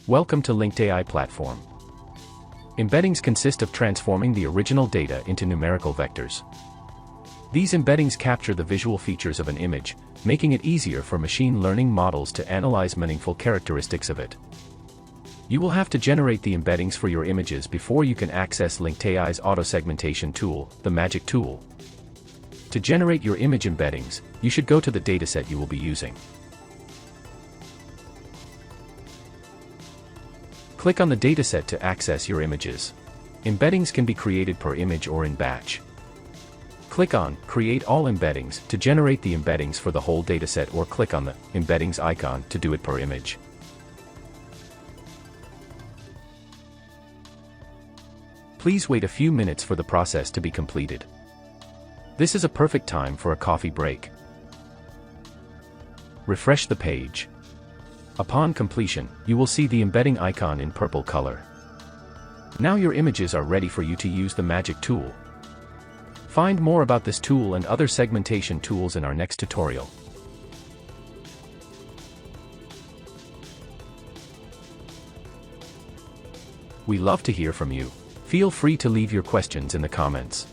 Welcome to LinkedAI platform. Embeddings consist of transforming the original data into numerical vectors. These embeddings capture the visual features of an image, making it easier for machine learning models to analyze meaningful characteristics of it. You will have to generate the embeddings for your images before you can access LinkedAI's auto-segmentation tool, the magic tool. To generate your image embeddings, you should go to the dataset you will be using. Click on the dataset to access your images. Embeddings can be created per image or in batch. Click on Create All Embeddings to generate the embeddings for the whole dataset, or click on the Embeddings icon to do it per image. Please wait a few minutes for the process to be completed. This is a perfect time for a coffee break. Refresh the page. Upon completion, you will see the embedding icon in purple color. Now your images are ready for you to use the magic tool. Find more about this tool and other segmentation tools in our next tutorial. We love to hear from you. Feel free to leave your questions in the comments.